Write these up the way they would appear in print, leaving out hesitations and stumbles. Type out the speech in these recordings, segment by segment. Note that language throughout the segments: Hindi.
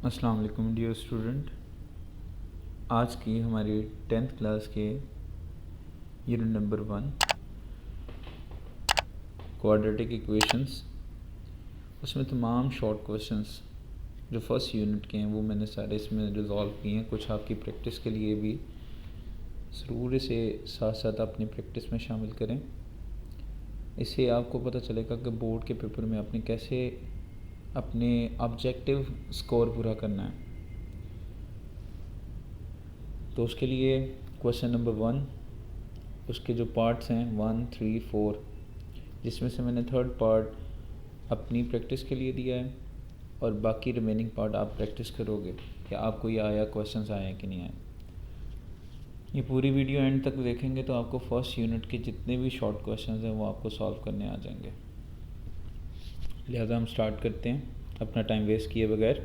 अस्सलाम वालेकुम डियर स्टूडेंट। आज की हमारी 10th क्लास के यूनिट नंबर 1 क्वाड्रेटिक इक्वेशंस, उसमें तमाम शॉर्ट क्वेश्चंस जो फर्स्ट यूनिट के हैं वो मैंने सारे इसमें रिजॉल्व किए हैं। कुछ आपकी प्रैक्टिस के लिए भी ज़रूर इसे साथ साथ अपनी प्रैक्टिस में शामिल करें। इससे आपको पता चलेगा कि बोर्ड के पेपर में आपने कैसे अपने ऑब्जेक्टिव स्कोर पूरा करना है। तो उसके लिए क्वेश्चन नंबर 1, उसके जो पार्ट्स हैं 1, 3, 4, जिसमें से मैंने थर्ड पार्ट अपनी प्रैक्टिस के लिए दिया है और बाकी रिमेनिंग पार्ट आप प्रैक्टिस करोगे कि आपको ये आया, क्वेश्चंस आए हैं कि नहीं आए। ये पूरी वीडियो एंड तक देखेंगे तो आपको फर्स्ट यूनिट के जितने भी शॉर्ट क्वेश्चंस हैं वो आपको सॉल्व करने आ जाएंगे। लिहाजा हम स्टार्ट करते हैं अपना टाइम वेस्ट किए बगैर।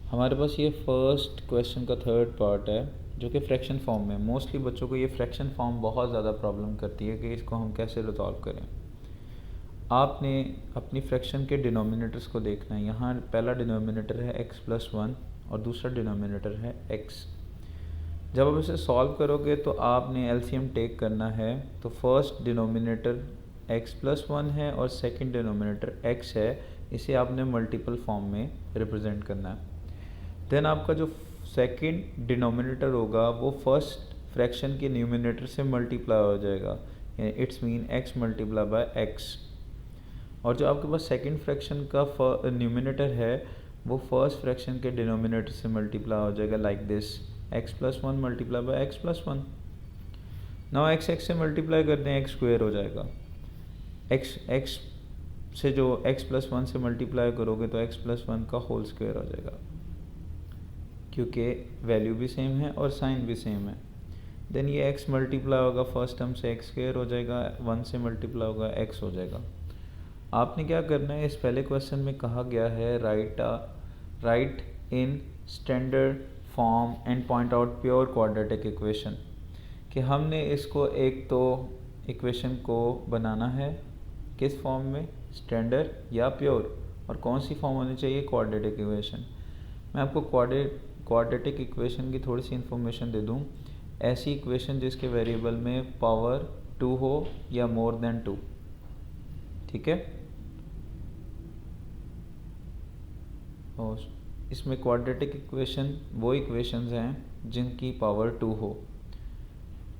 हमारे पास ये फर्स्ट क्वेश्चन का थर्ड पार्ट है जो कि फ्रैक्शन फॉर्म में। मोस्टली बच्चों को ये फ्रैक्शन फॉर्म बहुत ज़्यादा प्रॉब्लम करती है कि इसको हम कैसे रिजॉल्व करें। आपने अपनी फ्रैक्शन के डिनोमिनेटर्स को देखना है। यहाँ पहला डिनोमिनेटर है x+1 और दूसरा डिनोमिनेटर है x। जब आप इसे सॉल्व करोगे तो आपने एलसीएम टेक करना है। तो फर्स्ट डिनोमिनेटर x+1 है और सेकंड डिनोमिनेटर x है, इसे आपने मल्टीपल फॉर्म में रिप्रेजेंट करना है। देन आपका जो सेकंड डिनोमिनेटर होगा वो फर्स्ट फ्रैक्शन के न्यूमिनेटर से मल्टीप्लाई हो जाएगा, यानी it's mean x multiply bye x। और जो आपके पास सेकंड फ्रैक्शन का न्यूमिनेटर है वो फर्स्ट फ्रैक्शन के डिनोमिनेटर से मल्टीप्लाई हो जाएगा, like this x+1 multiply by x+1। Now x से मल्टीप्लाई करते हैं, x² हो जाएगा। x से जो x+1 से मल्टीप्लाई करोगे तो x+1 का होल स्क्वायर हो जाएगा, क्योंकि वैल्यू भी सेम है और साइन भी सेम है। देन ये x मल्टीप्लाई होगा फर्स्ट टर्म से x² हो जाएगा, 1 से मल्टीप्लाई होगा x हो जाएगा। आपने क्या करना है, इस पहले क्वेश्चन में कहा गया है right in standard form and point out pure quadratic equation, कि हमने इसको एक तो इक्वेशन को बनाना है किस फॉर्म में, स्टैंडर्ड या प्योर, और कौन सी फॉर्म होनी चाहिए, क्वाड्रेटिक इक्वेशन। मैं आपको क्वाड्रेटिक इक्वेशन की थोड़ी सी इन्फॉर्मेशन दे दूं। ऐसी इक्वेशन जिसके वेरिएबल में पावर 2 हो या मोर देन 2, ठीक है। और इसमें क्वाड्रेटिक इक्वेशन वो इक्वेशंस हैं जिनकी पावर 2 हो,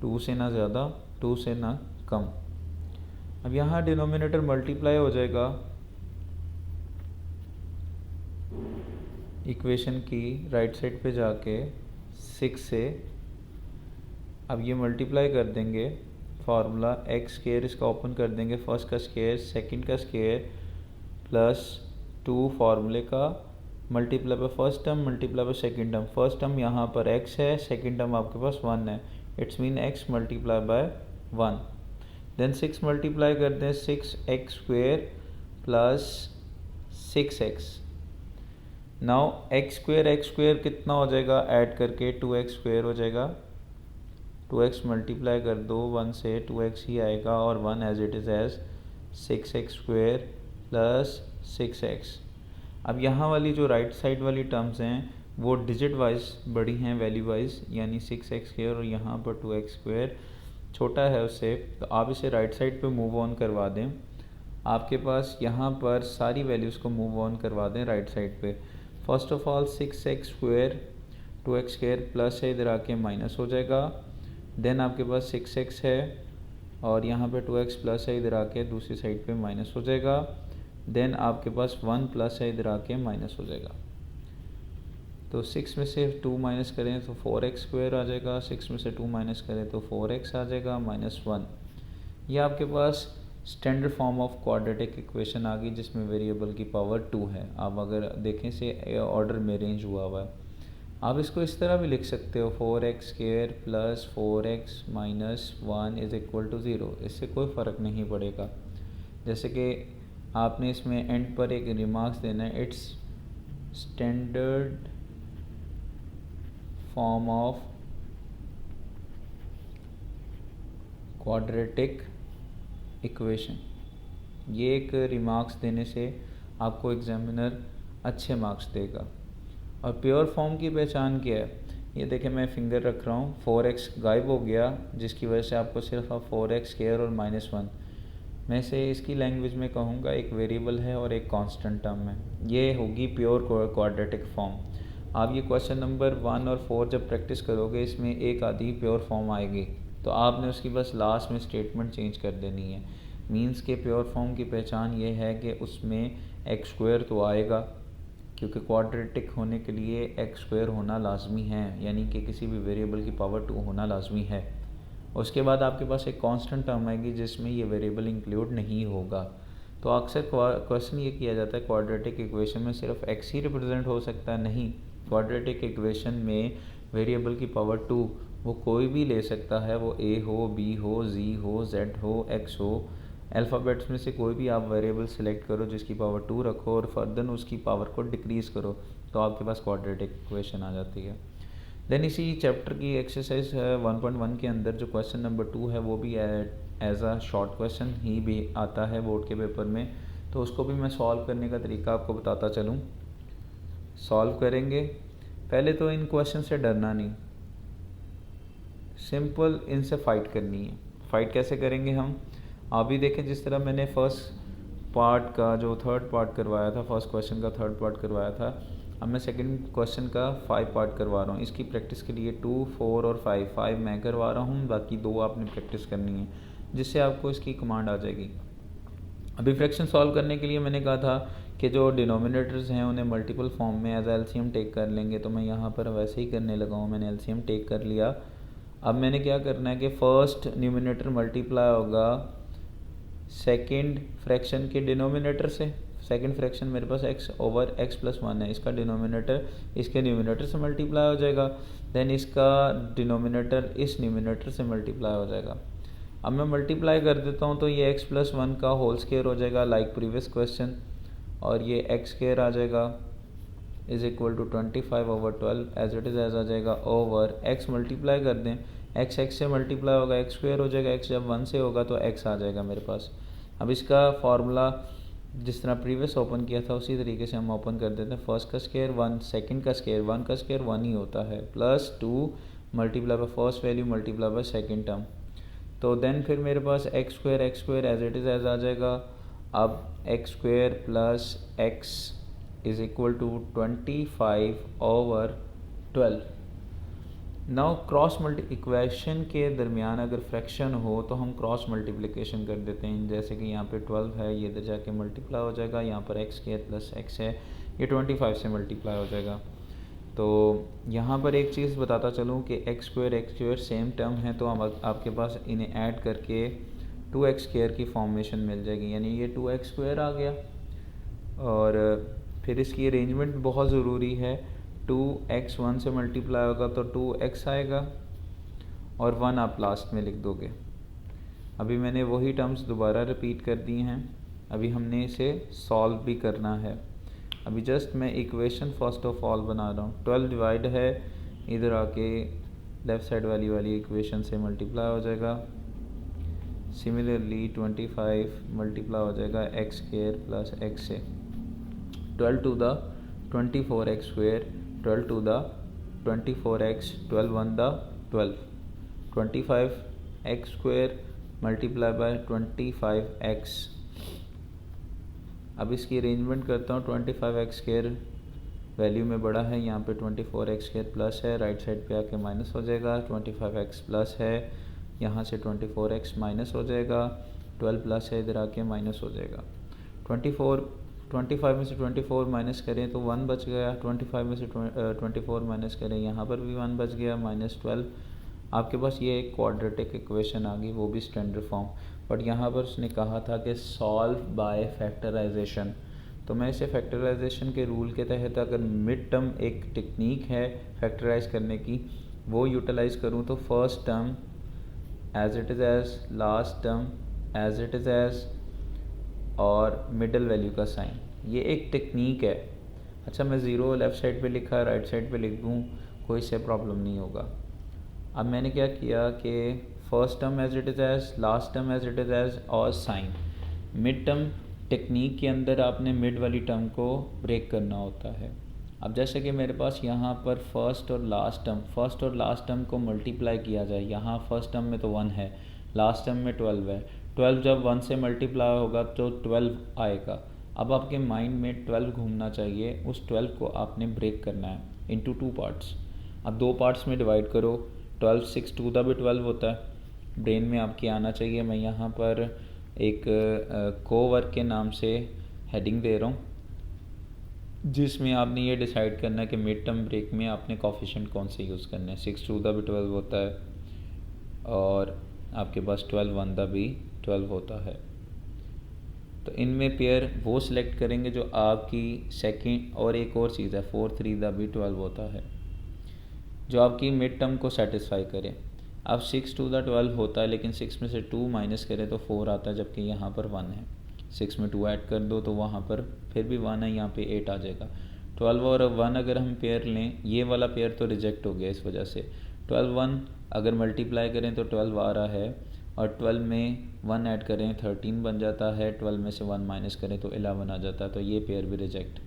2 से ना ज़्यादा 2 से ना कम। अब यहाँ डिनोमिनेटर मल्टीप्लाई हो जाएगा इक्वेशन की राइट साइड पे जाके 6 से। अब ये मल्टीप्लाई कर देंगे, फार्मूला x² इसका ओपन कर देंगे, फर्स्ट का स्क्वायर सेकंड का स्क्वायर प्लस 2 फार्मूले का multiply by first term multiply by second term. First term यहाँ पर x है, सेकंड टर्म आपके पास 1 है, it's mean x multiply by 1। Then 6 multiply कर दें, 6x² plus 6x। Now x² कितना हो जाएगा, ऐड करके 2x² हो जाएगा। 2x मल्टीप्लाई कर दो 1 से, 2x ही आएगा और 1 as it is as 6x² plus 6x। अब यहाँ वाली जो राइट साइड वाली टर्म्स हैं वो डिजिट वाइज बड़ी हैं, वैल्यू वाइज, यानी 6x² और यहाँ पर 2x² छोटा है उससे, तो आप इसे राइट साइड पे मूव ऑन करवा दें। आपके पास यहाँ पर सारी वैल्यूज़ को मूव ऑन करवा दें राइट साइड पे। First of all 6x², 2x² plus है, इधर आके माइनस हो जाएगा। देन आपके पास 6x है और यहाँ पे 2x प्लस है, इधर आके दूसरी साइड पे माइनस हो जाएगा। देन आपके पास 1 प्लस है, इधर आके माइनस हो जाएगा। तो 6 में से 2 माइनस करें तो 4x² आ जाएगा, 6 में से 2 माइनस करें तो 4x आ जाएगा -1। ये आपके पास standard form of quadratic equation आ गई जिसमें वेरिएबल की पावर 2 है। आप अगर देखें से ऑर्डर में अरेंज हुआ हुआ है। आप इसको इस तरह भी लिख सकते हो, 4x² plus 4x minus 1 is equal to 0। इससे कोई फ़र्क नहीं पड़ेगा। जैसे कि आपने इसमें एंड पर एक रिमार्क्स देना है, it's standard form of quadratic equation. ये एक रिमार्क्स देने से आपको एग्जामिनर अच्छे मार्क्स देगा। और प्योर फॉर्म की पहचान क्या है? ये देखें, मैं फिंगर रख रहा हूँ, 4x गायब हो गया, जिसकी वजह से आपको सिर्फ 4x स्क्वायर और -1, मैं से इसकी लैंग्वेज में कहूँगा एक वेरिएबल है और एक कांस्टेंट टर्म है। ये होगी प्योर क्वाड्रेटिक फॉर्म। आप ये क्वेश्चन नंबर 1 और 4 जब प्रैक्टिस करोगे, इसमें एक आधी प्योर फॉर्म आएगी, तो आपने उसकी बस लास्ट में स्टेटमेंट चेंज कर देनी है। मींस के प्योर फॉर्म की पहचान ये है कि उसमें एक्स स्क्वायर तो आएगा, क्योंकि क्वाड्रेटिक होने के लिए एक्स स्क्वायर होना लाजमी है, यानी कि किसी भी वेरिएबल की पावर 2 होना लाजमी है। उसके बाद आपके पास एक कांस्टेंट टर्म आएगी जिसमें ये वेरिएबल इंक्लूड नहीं होगा। तो अक्सर क्वेश्चन ये किया जाता है क्वाड्रेटिक इक्वेशन में सिर्फ एक्स ही रिप्रेजेंट हो सकता है। नहीं, क्वाड्रेटिक इक्वेशन में वेरिएबल की पावर 2 वो कोई भी ले सकता है, वो ए हो, बी हो, जी हो, जेड हो, एक्स हो। अल्फ़ाबेट्स में से कोई भी आप वेरिएबल सेलेक्ट करो जिसकी पावर 2 रखो और फर्दर उसकी पावर को डिक्रीज़ करो, तो आपके पास क्वाड्रेटिक इक्वेशन आ जाती है। देन इसी चैप्टर की एक्सरसाइज 1.1 के अंदर जो क्वेश्चन नंबर 2 है वो भी एज अ शॉर्ट क्वेश्चन ही भी आता है बोर्ड के पेपर में, तो उसको भी मैं सॉल्व करने का तरीका आपको बताता चलूँ। सॉल्व करेंगे, पहले तो इन क्वेश्चन से डरना नहीं, सिंपल इनसे फ़ाइट करनी है। फ़ाइट कैसे करेंगे हम? आप भी देखें, जिस तरह मैंने फर्स्ट पार्ट का जो थर्ड पार्ट करवाया था, फर्स्ट क्वेश्चन का थर्ड पार्ट करवाया था, अब मैं सेकंड क्वेश्चन का 5 पार्ट करवा रहा हूँ। इसकी प्रैक्टिस के लिए 2, 4 और 5 मैं करवा रहा हूँ, बाकी 2 आपने प्रैक्टिस करनी है, जिससे आपको इसकी कमांड आ जाएगी। अभी फ्रैक्शन सॉल्व करने के लिए मैंने कहा था कि जो डिनोमिनेटर्स हैं उन्हें मल्टीपल फॉर्म में एज एलसीएम टेक कर लेंगे, तो मैं यहाँ पर वैसे ही करने लगा हूँ, मैंने एलसीएम टेक कर लिया। अब मैंने क्या करना है कि फर्स्ट न्यूमिनेटर मल्टीप्लाई होगा सेकंड फ्रैक्शन के डिनोमिनेटर से। सेकंड फ्रैक्शन मेरे पास x ओवर x प्लस 1 है, इसका डिनोमिनेटर इसके न्यूमिनेटर से मल्टीप्लाई हो जाएगा, देन इसका डिनोमिनेटर इस न्यूमिनेटर से मल्टीप्लाई हो जाएगा। अब मैं मल्टीप्लाई कर देता हूँ तो ये x प्लस 1 का होल स्क्वायर हो जाएगा लाइक प्रीवियस क्वेश्चन, और ये x स्क्वायर आ जाएगा is equal to 25 over 12 as it is as आ जाएगा ओवर x मल्टीप्लाई कर दें, x से मल्टीप्लाई होगा x स्क्वायर हो जाएगा, x जब 1 से होगा तो x आ जाएगा मेरे पास। अब इसका फार्मूला जिस तरह प्रीवियस ओपन किया था उसी तरीके से हम ओपन कर देते हैं। फर्स्ट का स्क्वायर 1, सेकंड का स्क्वायर 1 का स्क्वायर 1 ही होता है, plus 2 multiply by first value multiply by second term, तो देन फिर मेरे पास x square as it is as आ जाएगा। अब x square plus x is equal to 25 over 12। Now cross equation के दरमियान अगर फ्रैक्शन हो तो हम क्रॉस मल्टीप्लिकेशन कर देते हैं, जैसे कि यहाँ पे 12 है, ये इधर जाके मल्टीप्लाई हो जाएगा, यहाँ पर एक्स स्क्वायर प्लस एक्स है, ये 25 से मल्टीप्लाई हो जाएगा। तो यहाँ पर एक चीज़ बताता चलूँ कि एक्स स्क्वायर सेम टर्म है, तो हम आपके पास इन्हें ऐड करके 2x स्क्वायर की फॉर्मेशन मिल जाएगी, यानी ये 2x स्क्वायर आ गया। और फिर इसकी अरेंजमेंट बहुत ज़रूरी है, 2x 1 से मल्टीप्लाई होगा तो 2x आएगा और 1 आप लास्ट में लिख दोगे। अभी मैंने वही टर्म्स दोबारा रिपीट कर दिए हैं, अभी हमने इसे सॉल्व भी करना है। अभी जस्ट मैं इक्वेशन फर्स्ट ऑफ ऑल बना रहा हूँ। 12 डिवाइड है, इधर आके लेफ़्ट साइड वाली इक्वेशन से मल्टीप्लाई हो जाएगा। सिमिलरली 25 मल्टीप्लाई हो जाएगा एक्स स्क्वायर प्लस एक्स से, 12 टू द 24x स्क्वायर, 12 to the 24x, 12 1 the 12, 25x square multiply by 25x। अब इसकी अरेंजमेंट करता हूँ, 25x स्क्वायर वैल्यू में बड़ा है, यहाँ पे 24x स्क्वायर प्लस है, राइट साइड पे आके माइनस हो जाएगा, 25x प्लस है, यहाँ से 24x माइनस हो जाएगा, 12 प्लस है, इधर आके माइनस हो जाएगा। 25 में से 24 माइनस करें तो 1 बच गया, 25 में से 24 माइनस करें, यहाँ पर भी 1 बच गया, -12। आपके पास ये एक क्वाड्रेटिक इक्वेशन आ गई, वो भी स्टैंडर्ड फॉर्म। बट यहाँ पर उसने कहा था कि सॉल्व बाय फैक्टराइजेशन, तो मैं इसे फैक्टराइजेशन के रूल के तहत अगर मिड टर्म एक टेक्निक है फैक्टराइज करने की, वो यूटिलाइज़ करूँ तो first term as it is as, last term as it is as, और मिडल वैल्यू का साइन, ये एक टेक्निक है। अच्छा, मैं ज़ीरो लेफ़्ट साइड पे लिखा, राइट साइड पे लिख दूँ, कोई से प्रॉब्लम नहीं होगा। अब मैंने क्या किया कि first term as it is as, last term as it is as और साइन। मिड टर्म टेक्निक के अंदर आपने मिड वाली टर्म को ब्रेक करना होता है। अब जैसे कि मेरे पास यहाँ पर फर्स्ट और लास्ट टर्म को मल्टीप्लाई किया जाए, यहाँ फर्स्ट टर्म में तो 1 है, लास्ट टर्म में 12 है, 12 जब 1 से मल्टीप्लाई होगा तो 12 आएगा। अब आपके माइंड में 12 घूमना चाहिए, उस 12 को आपने ब्रेक करना है इनटू 2 पार्ट्स। अब 2 पार्ट्स में डिवाइड करो, 12 6 टू द भी 12 होता है। ब्रेन में आपके आना चाहिए। मैं यहाँ पर एक कोवर्क के नाम से हेडिंग दे रहा हूँ, जिसमें आपने ये डिसाइड करना है कि मिड टर्म ब्रेक में आपने कोफिशिएंट कौन से यूज़ करने हैं। 6 टू द भी 12 होता है और आपके पास 12 1 द भी 12 होता है। तो इनमें पेयर वो सिलेक्ट करेंगे जो आपकी सेकंड, और एक और चीज़ है 4 3 द भी 12 होता है, जो आपकी मिड टर्म को सेटिस्फाई करे। अब 6 टू द 12 होता है, लेकिन 6 में से 2 माइनस करें तो 4 आता है, जबकि यहाँ पर 1 है। 6 में 2 ऐड कर दो तो वहाँ पर फिर भी 1 है, यहाँ पे 8 आ जाएगा। 12 और 1 अगर हम पेयर लें, ये वाला पेयर तो रिजेक्ट हो गया इस वजह से। 12 1 अगर मल्टीप्लाई करें तो 12 आ रहा है, और 12 में 1 ऐड करें 13 बन जाता है, 12 में से 1 माइनस करें तो 11 आ जाता है, तो ये पेयर भी रिजेक्ट।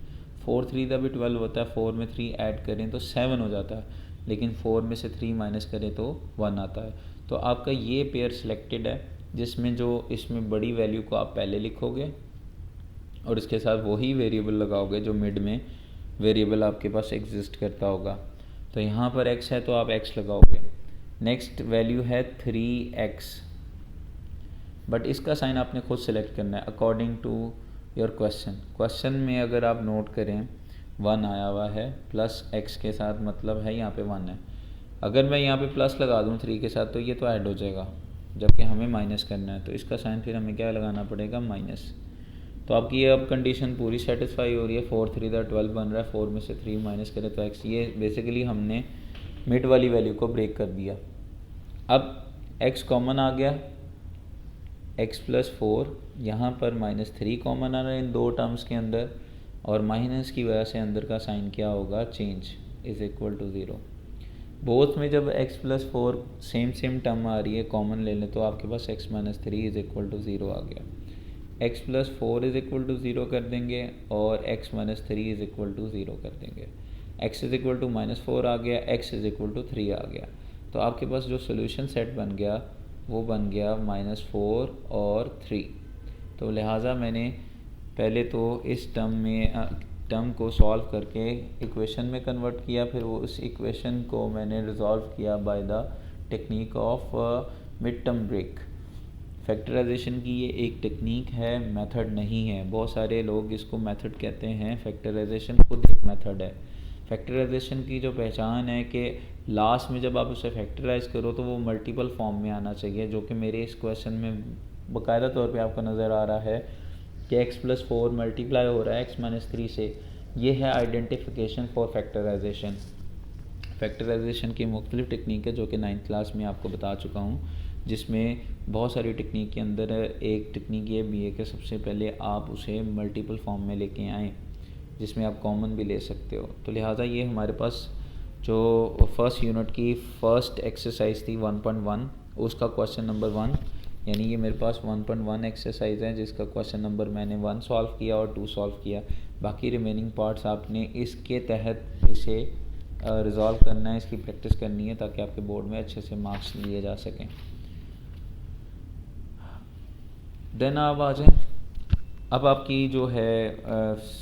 4 3 द भी 12 होता है, 4 में 3 ऐड करें तो 7 हो जाता है, लेकिन 4 में से 3 माइनस करें तो 1 आता है। तो आपका ये पेयर सिलेक्टेड है, जिसमें जो इसमें बड़ी वैल्यू को आप पहले लिखोगे और इसके साथ वही वेरिएबल लगाओगे जो मिड में वेरिएबल आपके पास एग्जिस्ट करता होगा। तो यहाँ पर x है तो आप x लगाओगे। नेक्स्ट वैल्यू है 3x, बट इसका साइन आपने खुद सेलेक्ट करना है अकॉर्डिंग टू योर क्वेश्चन में अगर आप नोट करें 1 आया हुआ है प्लस x के साथ, मतलब है यहाँ पे 1 है। अगर मैं यहाँ पे प्लस लगा दूँ 3 के साथ तो ये तो ऐड हो जाएगा, जबकि हमें माइनस करना है, तो इसका साइन फिर हमें क्या लगाना पड़ेगा, माइनस। तो आपकी ये अब कंडीशन पूरी सेटिस्फाई हो रही है। 4 3 द 12 बन रहा है, 4 में से 3 माइनस करें तो x, ये बेसिकली हमने मिड वाली वैल्यू को ब्रेक कर दिया। अब x कॉमन आ गया, x प्लस 4, यहाँ पर -3 कॉमन आ रहा है इन दो टर्म्स के अंदर, और माइनस की वजह से अंदर का साइन क्या होगा, change, is equal to 0। Both में जब x प्लस 4 सेम टर्म आ रही है, कॉमन ले लें तो आपके पास x minus 3 is equal to 0 आ गया। x plus 4 is equal to 0 कर देंगे और x minus 3 is equal to 0 कर देंगे। x इज़ इक्वल टू -4 आ गया, x इज़ इक्वल टू 3 आ गया। तो आपके पास जो सोल्यूशन सेट बन गया वो बन गया -4 और 3। तो लिहाजा मैंने पहले तो इस टर्म को सॉल्व करके इक्वेशन में कन्वर्ट किया, फिर वो उस इक्वेशन को मैंने रिजॉल्व किया by the technique of mid term break. Factorisation की ये एक टेक्निक है, मेथड नहीं है। बहुत सारे लोग इसको मेथड कहते हैं, फैक्टराइजेशन खुद एक मेथड है। फैक्टराइजेशन की जो पहचान है कि लास्ट में जब आप उसे फैक्टराइज करो तो वो मल्टीपल फॉर्म में आना चाहिए, जो कि मेरे इस क्वेश्चन में बाकायदा तौर पे आपको नज़र आ रहा है कि x प्लस 4 मल्टीप्लाई हो रहा है x माइनस 3 से। ये है आइडेंटिफिकेशन फॉर फैक्टराइजेशन। फैक्टराइजेशन की मुख्तलिफ टेक्निक है जो कि 9th क्लास में आपको बता चुका हूँ, जिसमें बहुत सारी टेक्निक के अंदर एक टेक्निक ये भी है कि सबसे पहले आप उसे मल्टीपल फॉर्म में लेके आएँ, जिसमें आप कॉमन भी ले सकते हो। तो लिहाजा ये हमारे पास जो फर्स्ट यूनिट की फर्स्ट एक्सरसाइज थी 1.1, उसका क्वेश्चन नंबर 1, यानी ये मेरे पास 1.1 एक्सरसाइज है जिसका क्वेश्चन नंबर मैंने 1 सॉल्व किया और 2 सॉल्व किया। बाकी रिमेनिंग पार्ट्स आपने इसके तहत इसे रिज़ॉल्व करना है, इसकी प्रैक्टिस करनी है ताकि आपके बोर्ड में अच्छे से मार्क्स लिए जा सकें। देन आप आ जाएँ। अब आपकी जो है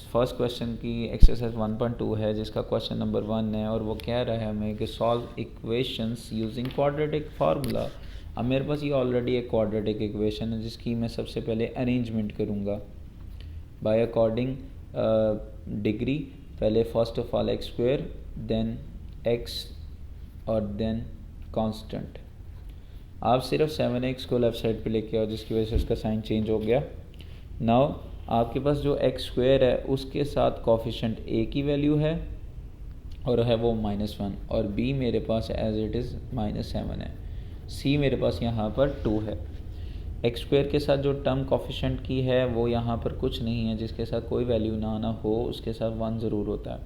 फर्स्ट क्वेश्चन की एक्सरसाइज 1.2 है जिसका क्वेश्चन नंबर 1 है, और वो कह रहा है हमें कि solve equations using quadratic formula. अब मेरे पास ये ऑलरेडी एक क्वाड्रेटिक इक्वेशन है जिसकी मैं सबसे पहले अरेंजमेंट करूँगा बाय अकॉर्डिंग डिग्री। पहले first of all X square, then X और देन कांस्टेंट। आप सिर्फ 7x को लेफ़्ट साइड पे लेके आओ, जिसकी वजह से उसका साइन चेंज हो गया। नाउ आपके पास जो एक्स स्क्वायर है उसके साथ कोफिशिएंट a की वैल्यू है और है वो -1, और b मेरे पास एज इट इज़ -7 है, c मेरे पास यहाँ पर 2 है। एक्स स्क्वायर के साथ जो टर्म कोफिशिएंट की है वो यहाँ पर कुछ नहीं है, जिसके साथ कोई वैल्यू ना आना हो उसके साथ 1 ज़रूर होता है,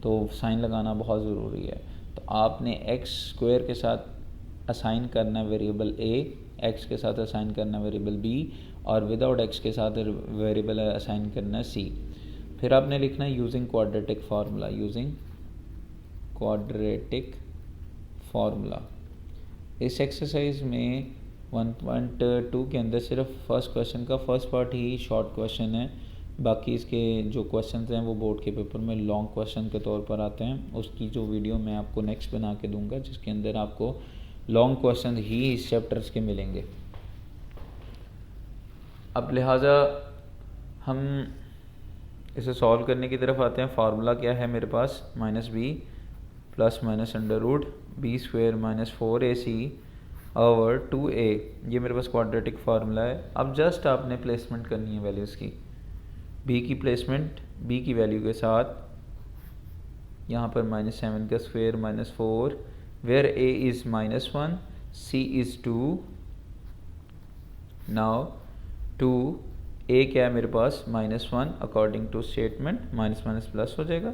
तो साइन लगाना बहुत ज़रूरी है। तो आपने एक्स स्क्वायर के साथ असाइन करना वेरिएबल a, x के साथ असाइन करना वेरिएबल b, और विदाउट x के साथ वेरिएबल असाइन करना c। फिर आपने लिखना है using quadratic formula, using quadratic formula. इस एक्सरसाइज में 1.2 के अंदर सिर्फ फर्स्ट क्वेश्चन का फर्स्ट पार्ट ही शॉर्ट क्वेश्चन है, बाकी इसके जो क्वेश्चन हैं वो बोर्ड के पेपर में लॉन्ग क्वेश्चन के तौर पर आते हैं। उसकी जो वीडियो मैं आपको नेक्स्ट बना के दूंगा जिसके अंदर आपको लॉन्ग क्वेश्चन ही इस चैप्टर्स के मिलेंगे। अब लिहाजा हम इसे सॉल्व करने की तरफ आते हैं। फार्मूला क्या है मेरे पास, -b plus minus under root b² - 4ac over 2a। ये मेरे पास क्वाड्रेटिक फार्मूला है। अब जस्ट आपने प्लेसमेंट करनी है वैल्यूज़ की, b की प्लेसमेंट b की वैल्यू के साथ यहाँ पर -7 का square -4 where a is -1 c is 2। Now 2 a क्या है मेरे पास -1 according to statement, minus minus plus हो जाएगा,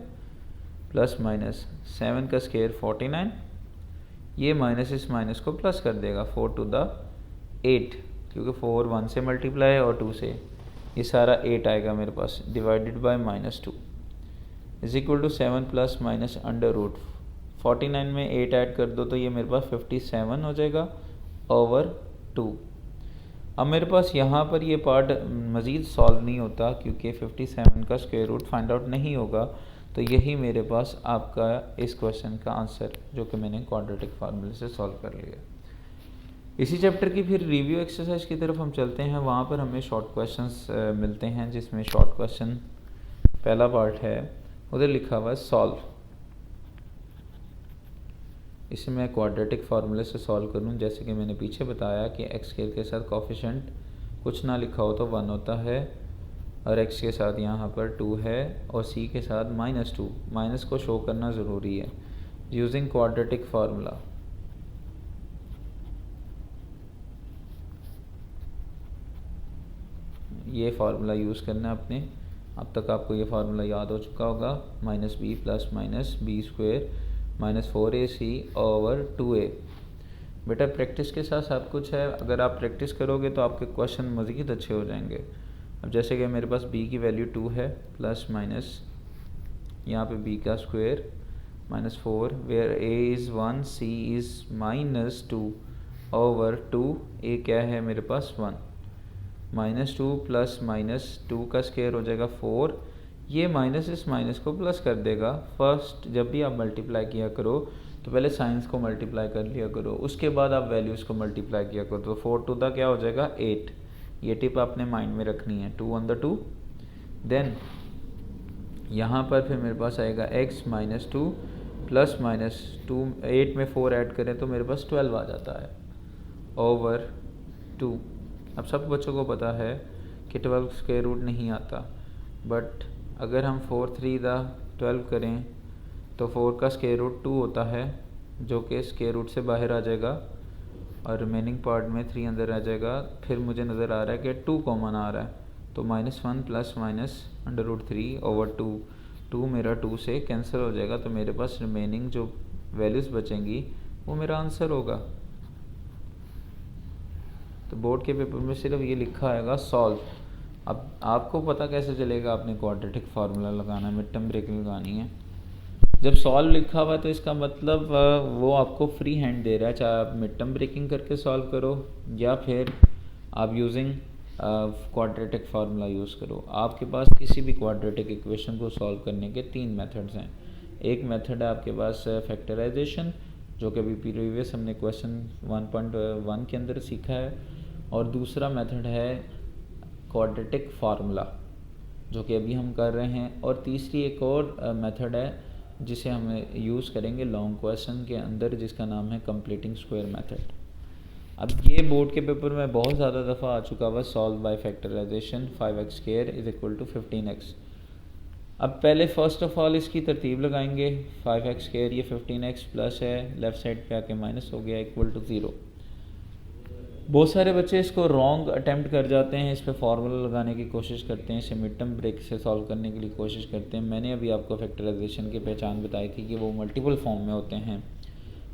प्लस माइनस 7 का स्क्वायर 49, ये माइनस इस माइनस को प्लस कर देगा 4 टू द 8 क्योंकि 4 1 से मल्टीप्लाई है और 2 से, ये सारा 8 आएगा मेरे पास divided by -2 is equal to 7 plus minus under root 49 में 8 ऐड कर दो तो ये मेरे पास 57 हो जाएगा ओवर 2। अब मेरे पास यहाँ पर ये पार्ट मज़ीद सॉल्व नहीं होता क्योंकि 57 का स्क्वायर रूट फाइंड आउट नहीं होगा, तो यही मेरे पास आपका इस क्वेश्चन का आंसर जो कि मैंने क्वाड्रेटिक फार्मूले से सॉल्व कर लिया। इसी चैप्टर की फिर रिव्यू एक्सरसाइज की तरफ हम चलते हैं। वहाँ पर हमें शॉर्ट क्वेश्चंस मिलते हैं जिसमें शॉर्ट क्वेश्चन पहला पार्ट है, उधर लिखा हुआ है सॉल्व। इसे मैं क्वाड्रेटिक फार्मूले से सॉल्व करूँ, जैसे कि मैंने पीछे बताया कि एक्स स्क्वायर के साथ कोफिशिएंट कुछ ना लिखा हो तो 1 होता है और x के साथ यहाँ पर 2 है और c के साथ -2, माइनस को शो करना ज़रूरी है यूजिंग क्वाड्रेटिक फार्मूला। ये फार्मूला यूज़ करना है आपने। अब तक आपको ये फार्मूला याद हो चुका होगा, -b plus minus b² -4ac over 2a। बेटा प्रैक्टिस के साथ सब कुछ है, अगर आप प्रैक्टिस करोगे तो आपके क्वेश्चन मज़ीद अच्छे हो जाएंगे। अब जैसे कि मेरे पास b की वैल्यू 2 है प्लस माइनस यहाँ पे b का square -4 where a is 1 c is -2 over 2, a क्या है मेरे पास 1, -2 प्लस -2 का स्क्वायर हो जाएगा 4, ये माइनस इस माइनस को प्लस कर देगा। फर्स्ट जब भी आप मल्टीप्लाई किया करो तो पहले साइंस को मल्टीप्लाई कर लिया करो, उसके बाद आप वैल्यूज़ को मल्टीप्लाई किया करो। तो 4 टू द क्या हो जाएगा 8, ये टिप आपने माइंड में रखनी है, 2 ऑन द 2। देन यहाँ पर फिर मेरे पास आएगा x -2 प्लस -2, 8 में 4 ऐड करें तो मेरे पास 12 आ जाता है ओवर 2। अब सब बच्चों को पता है कि 12 स्क्वायर रूट नहीं आता, बट अगर हम 4 3 द 12 करें तो 4 का स्क्वायर रूट 2 होता है जो कि स्क्वायर रूट से बाहर आ जाएगा और रिमेनिंग पार्ट में 3 अंदर आ जाएगा। फिर मुझे नज़र आ रहा है कि 2 कॉमन आ रहा है तो -1 plus minus under root 3 over 2, 2 मेरा 2 से कैंसिल हो जाएगा तो मेरे पास रिमेनिंग जो वैल्यूज़ बचेंगी वो मेरा आंसर होगा। तो बोर्ड के पेपर में सिर्फ ये लिखा आएगा सॉल्व। अब आपको पता कैसे चलेगा आपने क्वाड्रेटिक फार्मूला लगाना है, मिड टर्म ब्रेक लगानी है। जब सॉल्व लिखा हुआ है तो इसका मतलब वो आपको फ्री हैंड दे रहा है, चाहे आप मिड टर्म ब्रेकिंग करके सॉल्व करो या फिर आप यूजिंग क्वाड्रेटिक फार्मूला यूज़ करो। आपके पास किसी भी क्वाड्रेटिक इक्वेशन को सॉल्व करने के 3 मेथड्स हैं। एक मेथड है आपके पास फैक्टराइजेशन, जो कि अभी प्रीवियस हमने क्वेश्चन 1.1 के अंदर सीखा है, और दूसरा मेथड है क्वाड्रेटिक फार्मूला जो कि अभी हम कर रहे हैं, और तीसरी एक और मेथड है जिसे हम यूज़ करेंगे लॉन्ग क्वेश्चन के अंदर जिसका नाम है कंप्लीटिंग स्क्वायर मेथड। अब ये बोर्ड के पेपर में बहुत ज़्यादा दफ़ा आ चुका हुआ, solve by factorisation 5x² is equal to 15x। अब पहले फर्स्ट ऑफ ऑल इसकी तरतीब लगाएंगे, 5x² ये 15x प्लस है, लेफ़्ट साइड पे आके माइनस हो गया इक्वल टू 0। बहुत सारे बच्चे इसको रॉन्ग अटैम्प्ट कर जाते हैं, इस पर फार्मूला लगाने की कोशिश करते हैं, इसे मिड टर्म ब्रेक से सॉल्व करने के लिए कोशिश करते हैं। मैंने अभी आपको फैक्टराइजेशन की पहचान बताई थी कि वो मल्टीपल फॉर्म में होते हैं।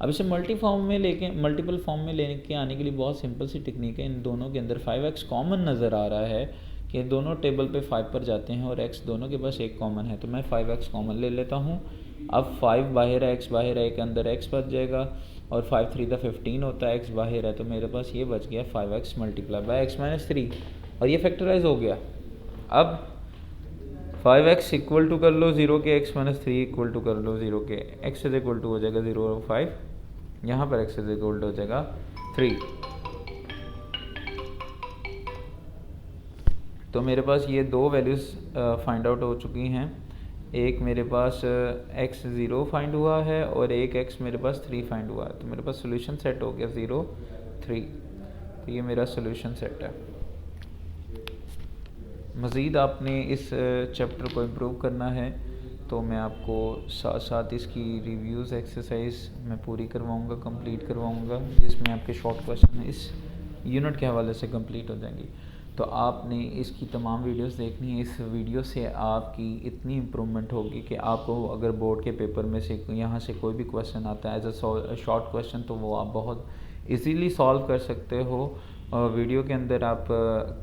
अब इसे मल्टीपल फॉर्म में लेके आने के लिए बहुत सिंपल सी टेक्निक है। इन दोनों के अंदर 5x कॉमन नज़र आ रहा है कि दोनों टेबल पे 5 पर जाते हैं और x दोनों के पास एक कॉमन है, तो मैं 5x कॉमन ले लेता हूँ। अब 5 बाहर है, x बाहर है, एक अंदर x बच जाएगा और 5 3 15 होता है, x बाहर है, तो मेरे पास ये बच गया 5x multiply by x minus 3 और ये फैक्टराइज हो गया। अब 5x इक्वल टू कर लो 0 के x माइनस 3 इक्वल टू कर लो 0 के x इज इक्वल टू हो जाएगा 0 और 5, यहाँ पर x इज इक्वल टू हो जाएगा 3। तो मेरे पास ये दो वैल्यूज़ फाइंड आउट हो चुकी हैं। एक मेरे पास x 0 फाइंड हुआ है और एक x मेरे पास 3 फाइंड हुआ है, तो मेरे पास सोल्यूशन सेट हो गया 0 3। तो ये मेरा सोल्यूशन सेट है। मज़ीद आपने इस चैप्टर को इम्प्रूव करना है तो मैं आपको साथ साथ इसकी रिव्यूज़ एक्सरसाइज मैं पूरी करवाऊँगा, कंप्लीट करवाऊँगा, जिसमें आपके शॉर्ट क्वेश्चन इस यूनिट के हवाले से कंप्लीट हो जाएंगी। तो आपने इसकी तमाम वीडियोस देखनी है। इस वीडियो से आपकी इतनी इम्प्रूवमेंट होगी कि आपको अगर बोर्ड के पेपर में से यहाँ से कोई भी क्वेश्चन आता है एज अ शॉर्ट क्वेश्चन, तो वो आप बहुत इजीली सॉल्व कर सकते हो। वीडियो के अंदर आप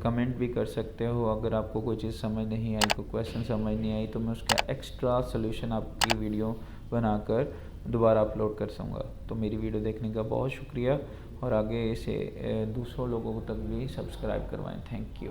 कमेंट भी कर सकते हो। अगर आपको कोई चीज़ समझ नहीं आई, कोई क्वेश्चन समझ नहीं आई, तो मैं उसका एक्स्ट्रा सोल्यूशन आपकी वीडियो बनाकर दोबारा अपलोड कर दूँगा। तो मेरी वीडियो देखने का बहुत शुक्रिया और आगे इसे दूसरों लोगों तक भी सब्सक्राइब करवाएं। Thank you.